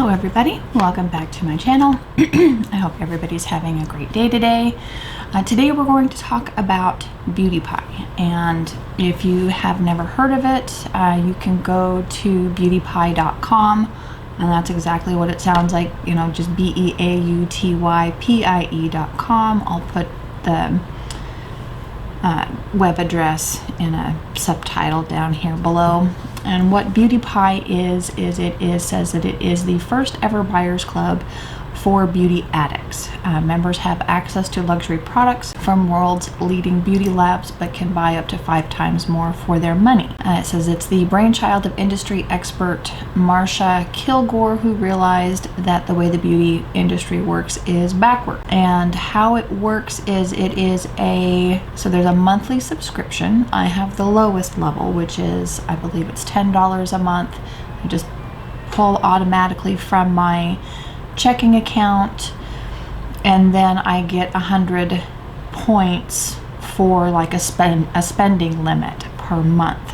Hello everybody, welcome back to my channel. I hope everybody's having a great day today. Today we're going to talk about Beauty Pie, and if you have never heard of it, you can go to beautypie.com, and that's exactly what it sounds like, you know, just beautypie.com. I'll put the web address in a subtitle down here below. And what Beauty Pie says that it is the first ever buyers club for beauty addicts. Members have access to luxury products from world's leading beauty labs, but can buy up to 5 times more for their money. It says it's the brainchild of industry expert Marsha Kilgore, who realized that the way the beauty industry works is backward. And how it works is there's a monthly subscription. I have the lowest level, which is, I believe it's $10 a month. I just pull automatically from my checking account, and then I get 100 points for like a spending limit per month.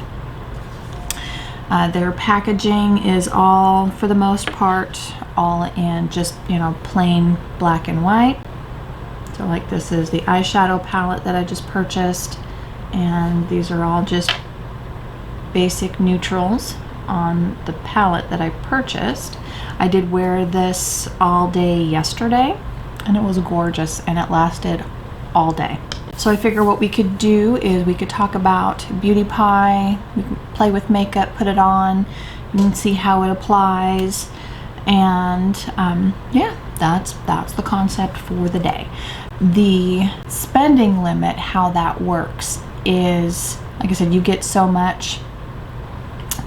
Their packaging is all, for the most part, all in just, you know, plain black and white. So like this is the eyeshadow palette that I just purchased, and these are all just basic neutrals on the palette that I purchased. I did wear this all day yesterday, and it was gorgeous, and it lasted all day. So I figure what we could do is we could talk about Beauty Pie, we can play with makeup, put it on, you can see how it applies, and yeah, that's the concept for the day. The spending limit, how that works is, like I said, you get so much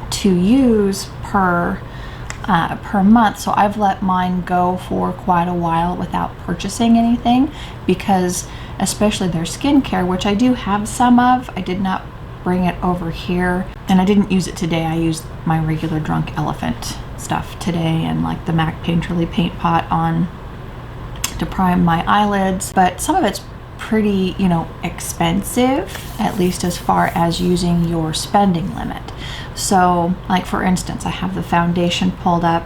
to use per month, so I've let mine go for quite a while without purchasing anything, because especially their skincare, which I do have some of, I did not bring it over here, and I didn't use it today. I used my regular Drunk Elephant stuff today, and like the MAC Painterly paint pot on to prime my eyelids, but some of it's pretty, you know, expensive, at least as far as using your spending limit. So like for instance, I have the foundation pulled up,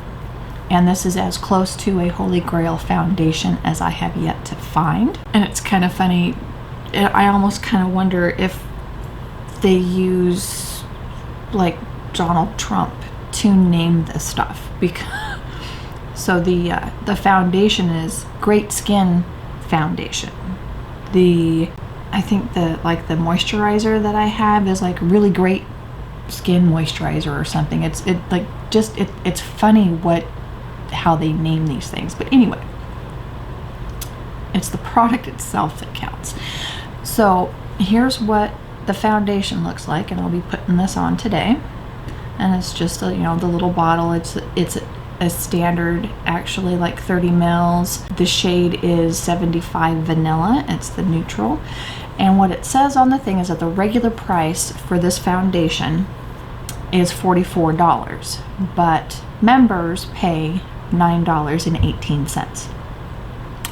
and this is as close to a Holy Grail foundation as I have yet to find. And it's kind of funny, I almost kind of wonder if they use like Donald Trump to name this stuff, because so the foundation is Great Skin Foundation. I think the moisturizer that I have is like Really Great Skin Moisturizer or something. It's funny how they name these things, but anyway, it's the product itself that counts. So here's what the foundation looks like, and I'll be putting this on today, and it's just a, you know, the little bottle. It's a standard, actually, like 30 mils. The shade is 75 Vanilla. It's the neutral. And what it says on the thing is that the regular price for this foundation is $44, but members pay $9.18.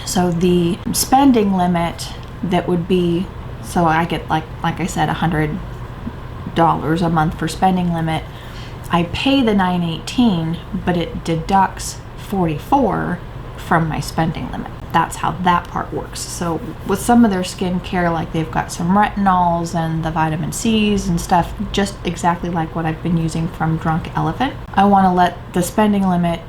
So the spending limit that would be, so I get like I said, $100 a month for spending limit. I pay the $9.18, but it deducts $44 from my spending limit. That's how that part works. So with some of their skincare, like they've got some retinols and the vitamin C's and stuff, just exactly like what I've been using from Drunk Elephant. I want to let the spending limit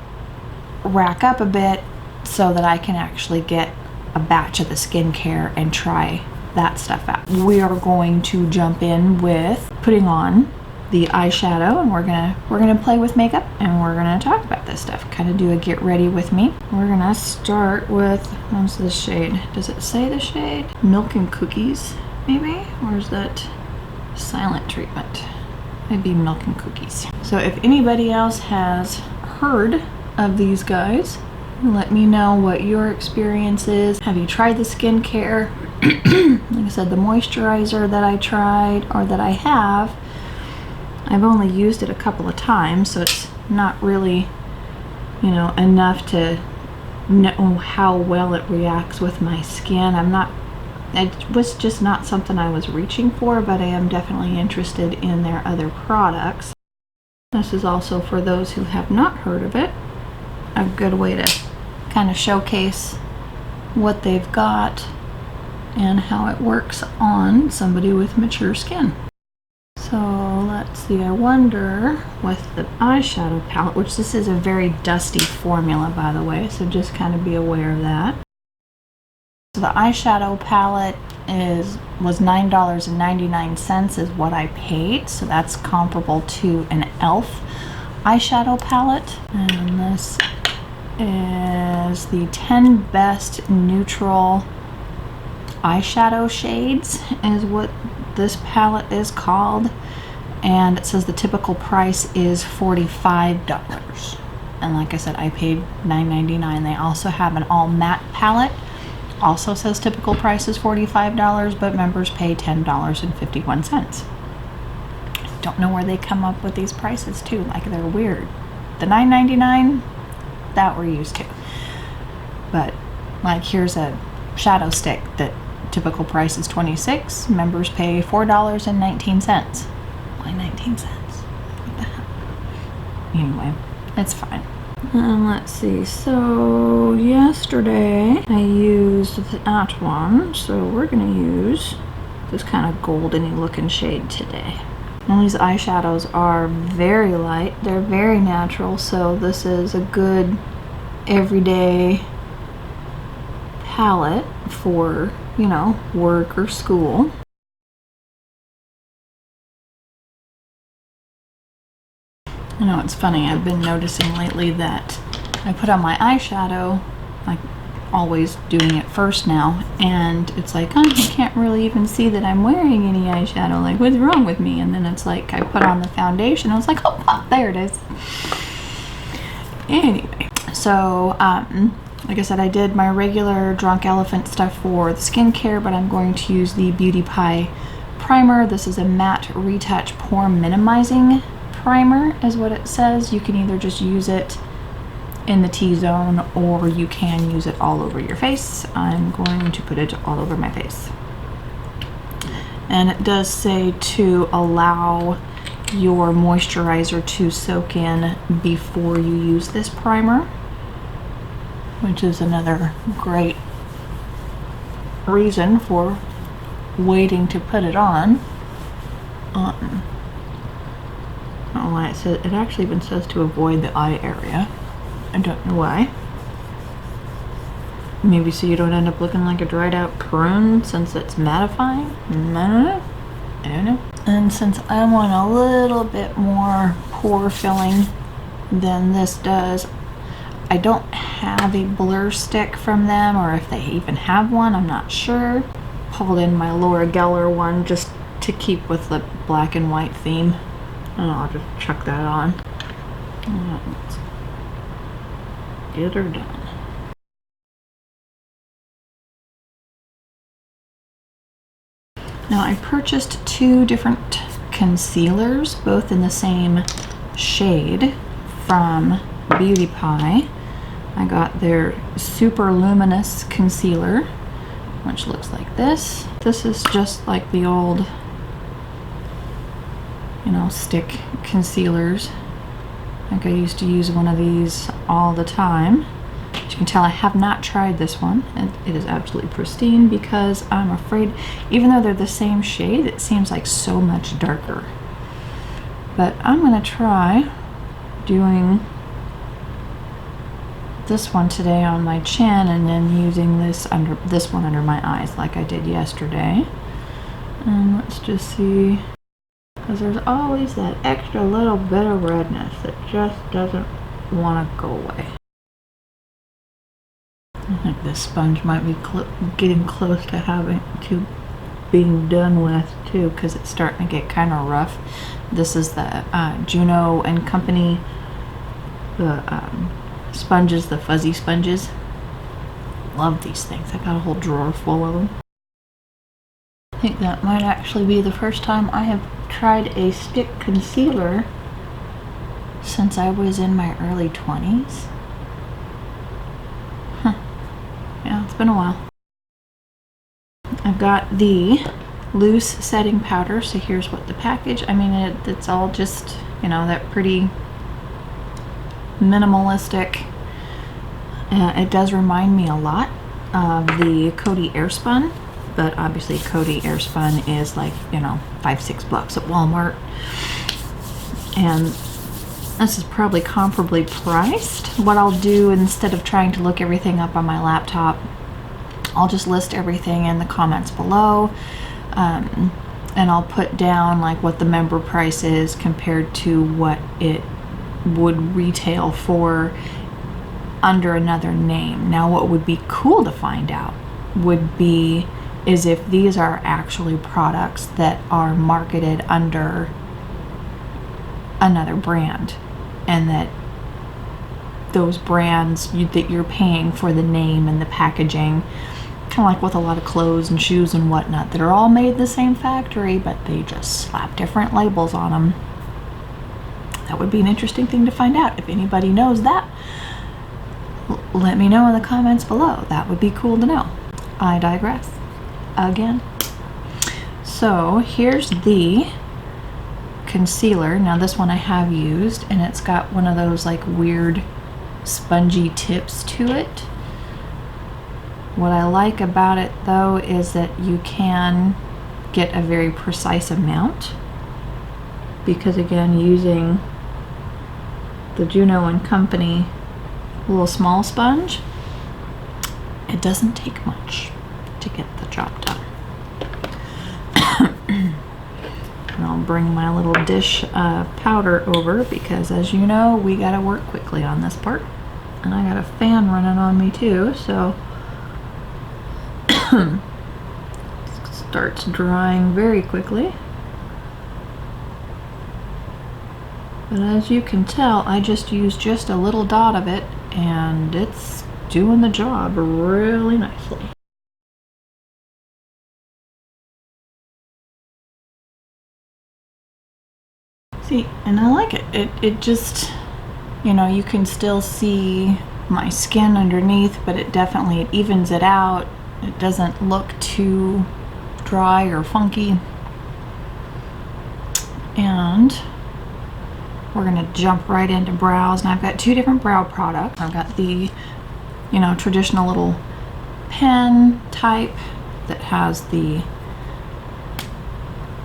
rack up a bit so that I can actually get a batch of the skincare and try that stuff out. We are going to jump in with putting on the eyeshadow, and we're gonna play with makeup, and we're gonna talk about this stuff, kind of do a get ready with me. We're gonna start with, what's this shade? Does it say the shade? Milk and Cookies, maybe? Or is that Silent Treatment? Maybe Milk and Cookies. So if anybody else has heard of these guys, let me know what your experience is. Have you tried the skincare? Like I said, the moisturizer that I tried, or that I have, I've only used it a couple of times, so it's not really, you know, enough to know how well it reacts with my skin. It was just not something I was reaching for, but I am definitely interested in their other products. This is also for those who have not heard of it. a good way to kind of showcase what they've got and how it works on somebody with mature skin. So let's see, I wonder with the eyeshadow palette, which this is a very dusty formula by the way, so just kind of be aware of that. So the eyeshadow palette was $9.99 is what I paid, so that's comparable to an e.l.f. eyeshadow palette. And this is the 10 best neutral eyeshadow shades is what this palette is called, and it says the typical price is $45, and like I said, I paid $9.99. They also have an all matte palette, also says typical price is $45, but members pay $10.51. Don't know where they come up with these prices too, like they're weird. The $9.99, that we're used to, but like here's a shadow stick that typical price is $26, members pay $4.19. Why 19 cents? What the hell? Anyway, it's fine. Let's see, so yesterday I used that one, so we're gonna use this kind of goldeny looking shade today. Now these eyeshadows are very light, they're very natural, so this is a good everyday palette for, you know, work or school. I know it's funny, I've been noticing lately that I put on my eyeshadow, like always doing it first now, and it's like, oh, you can't really even see that I'm wearing any eyeshadow, like what's wrong with me? And then it's like I put on the foundation, I was like, oh pop, there it is. Anyway, so like I said, I did my regular Drunk Elephant stuff for the skincare, but I'm going to use the Beauty Pie primer. This is a matte retouch pore minimizing primer is what it says. You can either just use it in the T-zone or you can use it all over your face. I'm going to put it all over my face. And it does say to allow your moisturizer to soak in before you use this primer, which is another great reason for waiting to put it on. I don't know why it says, it actually even says to avoid the eye area. I don't know why. Maybe so you don't end up looking like a dried out prune since it's mattifying? I don't know. And since I want a little bit more pore filling than this does, I don't have a blur stick from them, or if they even have one, I'm not sure. Pulled in my Laura Geller one just to keep with the black and white theme. And I'll just chuck that on. Let's get her done. Now I purchased two different concealers, both in the same shade from Beauty Pie. I got their Super Luminous concealer, which looks like this. This is just like the old, you know, stick concealers. Like I used to use one of these all the time. As you can tell, I have not tried this one, and it is absolutely pristine because I'm afraid, even though they're the same shade, it seems like so much darker. But I'm gonna try doing this one today on my chin and then using this one under my eyes like I did yesterday. And let's just see, because there's always that extra little bit of redness that just doesn't want to go away. I think this sponge might be getting close to being done with too, because it's starting to get kind of rough. This is the Juno&Co, the sponges, the fuzzy sponges. Love these things. I got a whole drawer full of them. I think that might actually be the first time I have tried a stick concealer since I was in my early 20s. Yeah, it's been a while. I've got the loose setting powder, so here's what the package, I mean, it's all just, you know, that pretty minimalistic It does remind me a lot of the Coty Airspun, but obviously Coty Airspun is like, you know, $5-6 at Walmart. And this is probably comparably priced. What I'll do, instead of trying to look everything up on my laptop, I'll just list everything in the comments below. And I'll put down like what the member price is compared to what it would retail for under another name. Now what would be cool to find out is if these are actually products that are marketed under another brand, and that those brands that you're paying for the name and the packaging, kind of like with a lot of clothes and shoes and whatnot, that are all made the same factory, but they just slap different labels on them. That would be an interesting thing to find out. If anybody knows that, let me know in the comments below. That would be cool to know. I digress again. So here's the concealer. Now this one I have used, and it's got one of those like weird spongy tips to it. What I like about it though is that you can get a very precise amount, because again, using the Juno&Co little small sponge, it doesn't take much to get the job done. And I'll bring my little dish of powder over, because as you know, we gotta work quickly on this part. And I got a fan running on me too, so starts drying very quickly. But as you can tell, I just used just a little dot of it, and it's doing the job really nicely. See, and I like it. It just, you know, you can still see my skin underneath, but it evens it out. It doesn't look too dry or funky. And we're gonna jump right into brows. And I've got two different brow products. I've got the, you know, traditional little pen type that has the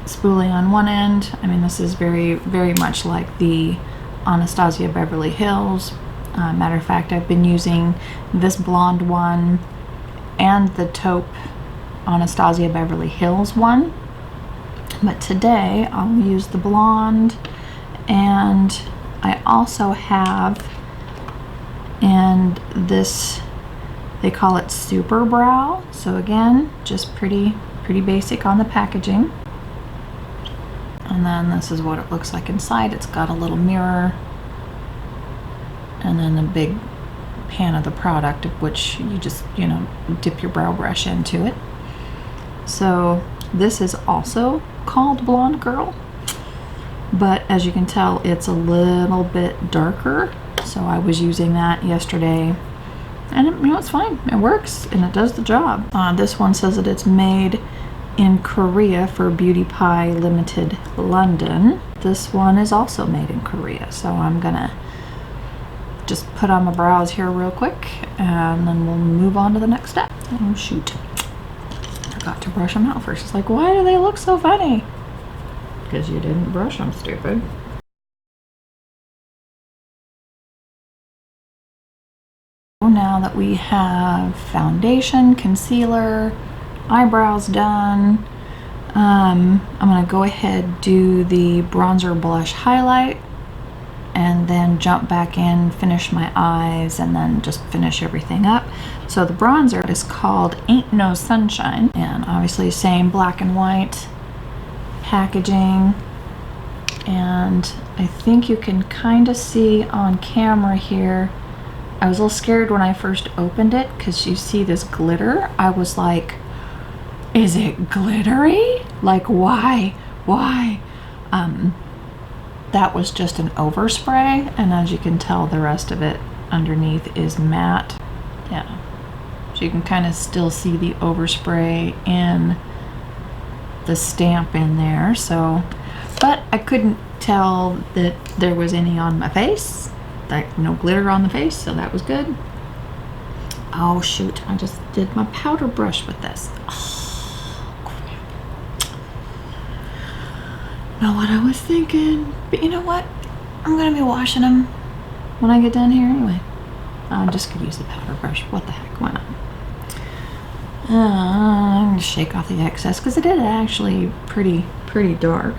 spoolie on one end. I mean, this is very, very much like the Anastasia Beverly Hills. Matter of fact, I've been using this blonde one and the taupe Anastasia Beverly Hills one. But today I'll use the blonde, and I also have in this, they call it Super Brow. So again, just pretty basic on the packaging. And then this is what it looks like inside. It's got a little mirror, and then a big pan of the product, of which you just, you know, dip your brow brush into it. So this is also called Blonde Girl, but as you can tell, it's a little bit darker. So I was using that yesterday, and it, you know, it's fine. It works and it does the job. This one says that it's made in Korea for Beauty Pie Limited London. This one is also made in Korea. So I'm gonna just put on my brows here real quick, and then we'll move on to the next step. Oh shoot, forgot to brush them out first. It's like, why do they look so funny? Because you didn't brush them, stupid. Now that we have foundation, concealer, eyebrows done, I'm gonna go ahead, do the bronzer, blush, highlight, and then jump back in, finish my eyes, and then just finish everything up. So the bronzer is called Ain't No Sunshine, and obviously same black and white packaging. And I think you can kind of see on camera here, I was a little scared when I first opened it, because you see this glitter. I was like, is it glittery? Like, why? That was just an overspray, and as you can tell, the rest of it underneath is matte. Yeah, so you can kind of still see the overspray in the stamp in there. So, but I couldn't tell that there was any on my face, like no glitter on the face, so that was good. Oh shoot, I just did my powder brush with this. Oh, crap. Not what I was thinking. But you know what? I'm gonna be washing them when I get done here anyway. I just could use the powder brush. What the heck, why not? I'm gonna shake off the excess because it is actually pretty dark.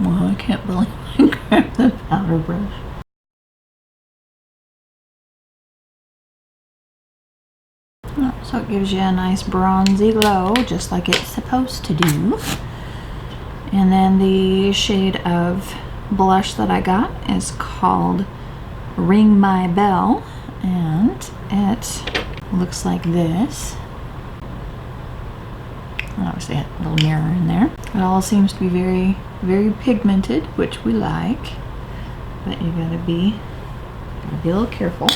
Well, I can't believe I grabbed the powder brush. Oh, so it gives you a nice bronzy glow, just like it's supposed to do. And then the shade of blush that I got is called Ring My Bell, and it looks like this. Obviously a little mirror in there. It all seems to be very pigmented, which we like, but you gotta be a little careful.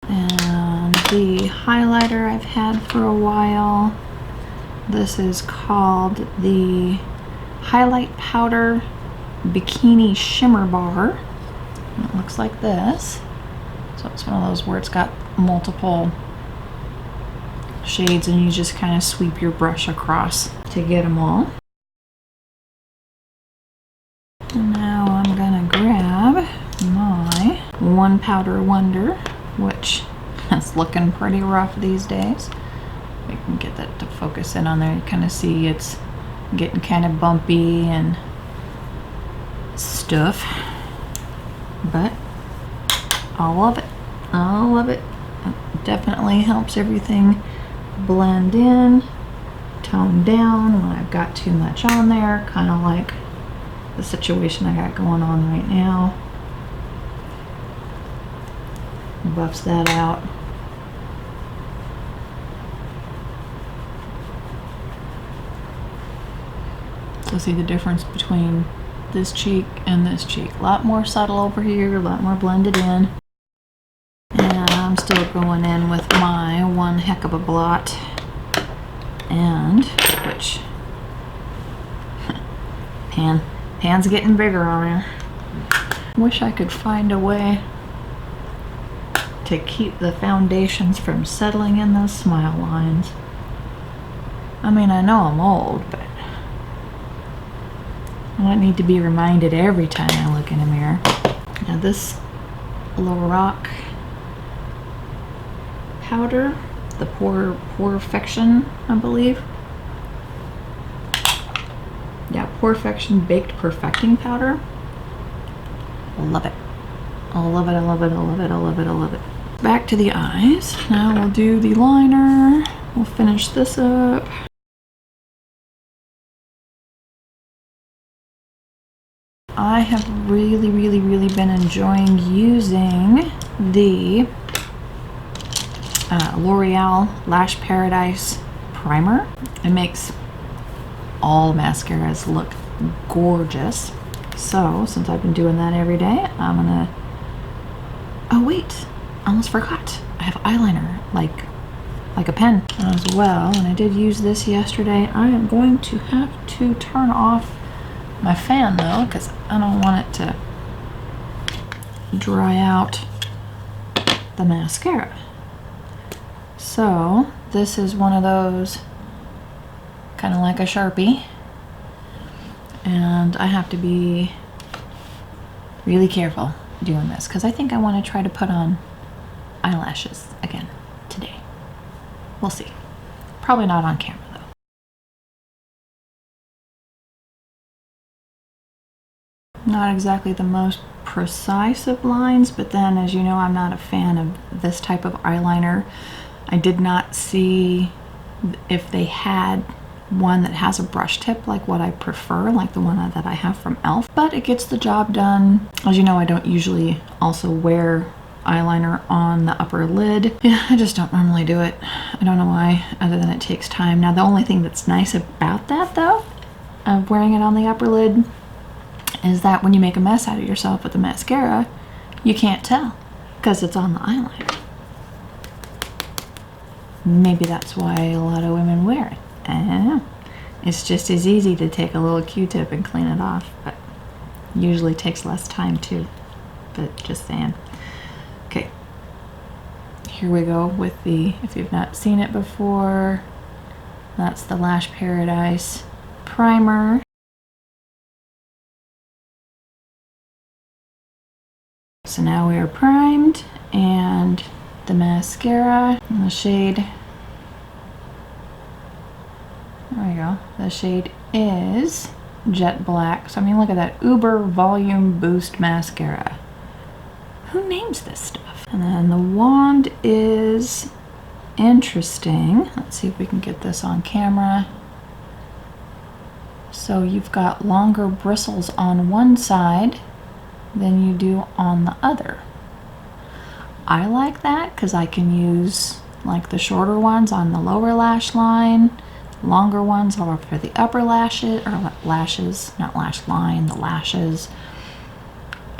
And the highlighter I've had for a while, this is called the Highlight Powder Bikini Shimmer Bar. And it looks like this. So it's one of those where it's got multiple shades and you just kind of sweep your brush across to get them all. And now I'm gonna grab my One Powder Wonder, which is looking pretty rough these days. We can get that to focus in on there. You kind of see it's getting kind of bumpy and stuff, but I love it. I love it. It definitely helps everything blend in, tone down when I've got too much on there, kind of like the situation I got going on right now. Buffs that out. So see the difference between this cheek and this cheek. A lot more subtle over here, a lot more blended in. And I'm still going in with my one heck of a blot, and which pan's getting bigger on here. Wish I could find a way to keep the foundations from settling in those smile lines. I mean, I know I'm old, but I don't need to be reminded every time I look in a mirror. Now this Lorac powder, the Perfection, I believe. Yeah, Perfection Baked Perfecting Powder. I love it. I love it, I love it, I love it, I love it, I love it. Back to the eyes. Now we'll do the liner. We'll finish this up. I have really been enjoying using the L'Oreal Lash Paradise primer. It makes all mascaras look gorgeous. So since I've been doing that every day, I'm gonna, oh wait, I almost forgot. I have eyeliner like a pen as well, and I did use this yesterday. I am going to have to turn off my fan though, because I don't want it to dry out the mascara. So this is one of those, kind of like a Sharpie, and I have to be really careful doing this because I think I want to try to put on eyelashes again today. We'll see. Probably not on camera though. Not exactly the most precise of lines, but then, as you know, I'm not a fan of this type of eyeliner. I did not see if they had one that has a brush tip like what I prefer, like the one that I have from e.l.f. But it gets the job done. As you know, I don't usually also wear eyeliner on the upper lid. Yeah, I just don't normally do it. I don't know why, other than it takes time. Now, the only thing that's nice about that though, of wearing it on the upper lid, is that when you make a mess out of yourself with the mascara, you can't tell because it's on the eyeliner. Maybe that's why a lot of women wear it. I don't know. It's just as easy to take a little Q-tip and clean it off, but usually takes less time too. But just saying. Okay, here we go with the, if you've not seen it before, that's the Lash Paradise primer. So now we are primed, and the mascara in the shade, there we go, the shade is Jet Black. So I mean, look at that, Uber Volume Boost Mascara. Who names this stuff? And then the wand is interesting. Let's see if we can get this on camera. So you've got longer bristles on one side than you do on the other. I like that because I can use like the shorter ones on the lower lash line, longer ones are for the upper lashes, or lashes, not lash line, the lashes.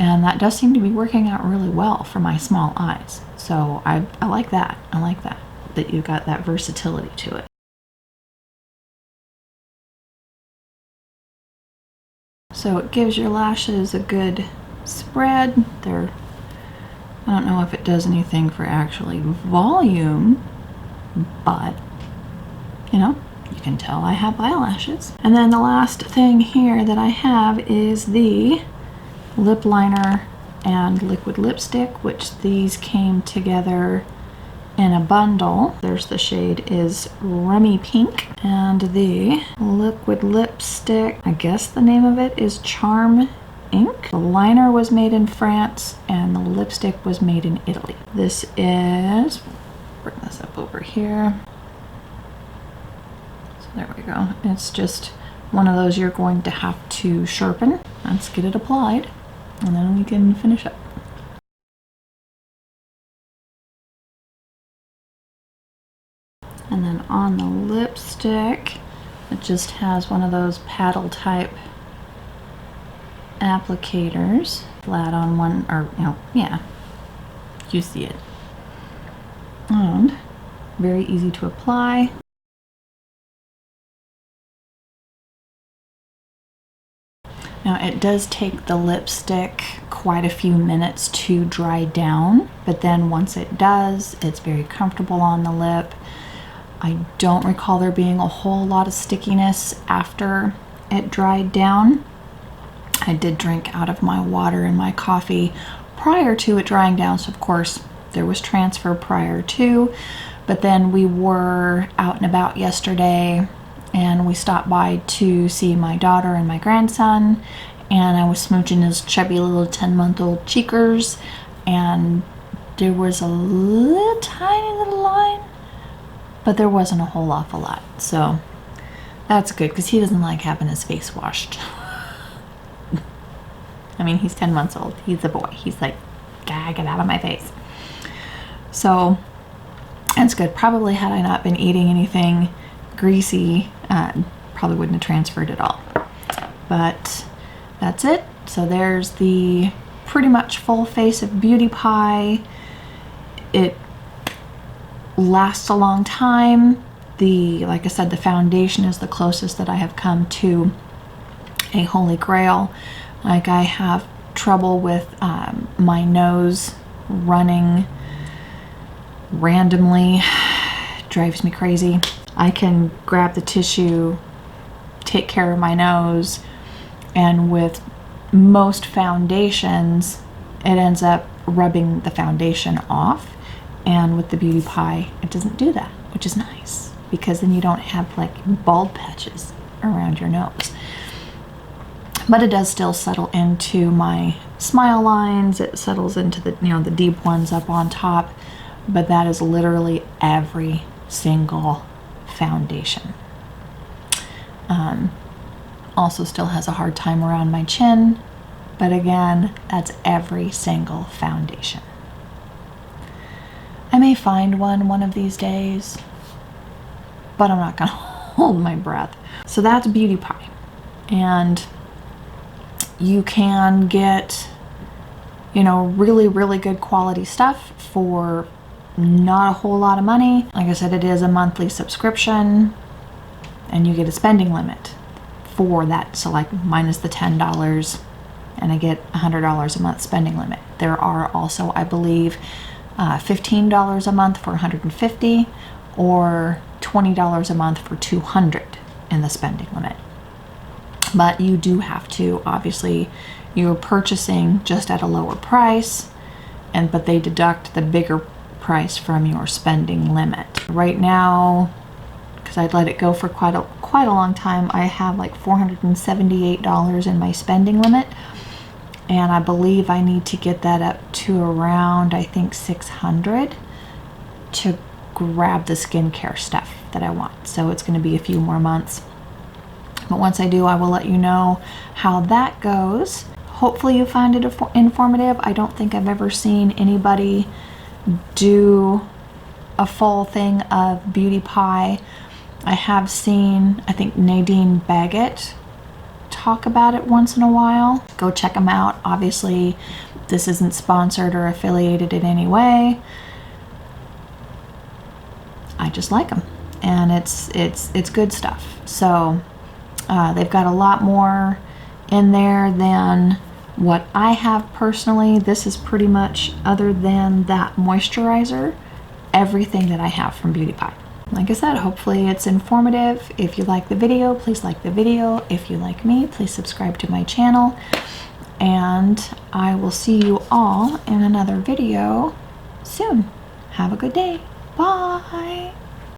And that does seem to be working out really well for my small eyes. So I like that. I like that you've got that versatility to it. So it gives your lashes a good spread. I don't know if it does anything for actually volume, but you know, you can tell I have eyelashes. And then the last thing here that I have is the lip liner and liquid lipstick, which these came together in a bundle. There's the shade is Rummy Pink, and the liquid lipstick, I guess the name of it is Charm Ink. The liner was made in France and the lipstick was made in Italy. This is, bring this up over here. So there we go. It's just one of those you're going to have to sharpen. Let's get it applied and then we can finish up. And then on the lipstick, it just has one of those paddle type applicators, flat on one, or you know, yeah, you see it. And very easy to apply. Now it does take the lipstick quite a few minutes to dry down, but then once it does, it's very comfortable on the lip. I don't recall there being a whole lot of stickiness after it dried down. I did drink out of my water and my coffee prior to it drying down, so of course there was transfer prior to, but then we were out and about yesterday and we stopped by to see my daughter and my grandson, and I was smooching his chubby little 10-month-old cheekers, and there was a little tiny little line, but there wasn't a whole awful lot. So that's good because he doesn't like having his face washed. I mean, he's 10 months old. He's a boy. He's like, "Gah, get out of my face." So that's good. Probably had I not been eating anything greasy, probably wouldn't have transferred at all. But that's it. So there's the pretty much full face of Beauty Pie. It lasts a long time. Like I said, the foundation is the closest that I have come to a holy grail. Like, I have trouble with my nose running randomly. Drives me crazy. I can grab the tissue, take care of my nose, and with most foundations it ends up rubbing the foundation off, and with the Beauty Pie it doesn't do that, which is nice because then you don't have like bald patches around your nose. But it does still settle into my smile lines. It settles into the, you know, the deep ones up on top, but that is literally every single foundation. Also still has a hard time around my chin, but again, that's every single foundation. I may find one of these days, but I'm not gonna hold my breath. So that's Beauty Pie, and you can get, you know, really, really good quality stuff for not a whole lot of money. Like I said, it is a monthly subscription and you get a spending limit for that. So like minus the $10 and I get $100 a month spending limit. There are also, I believe, $15 a month for $150 or $20 a month for $200 in the spending limit. But you do have to, obviously, you're purchasing just at a lower price, but they deduct the bigger price from your spending limit. Right now, because I'd let it go for quite a long time, I have like $478 in my spending limit, and I believe I need to get that up to around, I think, $600 to grab the skincare stuff that I want. So it's going to be a few more months, but once I do, I will let you know how that goes. Hopefully you find it informative. I don't think I've ever seen anybody do a full thing of Beauty Pie. I have seen, I think, Nadine Baggett talk about it once in a while. Go check them out. Obviously, this isn't sponsored or affiliated in any way. I just like them, and it's good stuff. So they've got a lot more in there than what I have personally. This is pretty much, other than that moisturizer, everything that I have from Beauty Pie. Like I said, hopefully it's informative. If you like the video, please like the video. If you like me, please subscribe to my channel. And I will see you all in another video soon. Have a good day. Bye.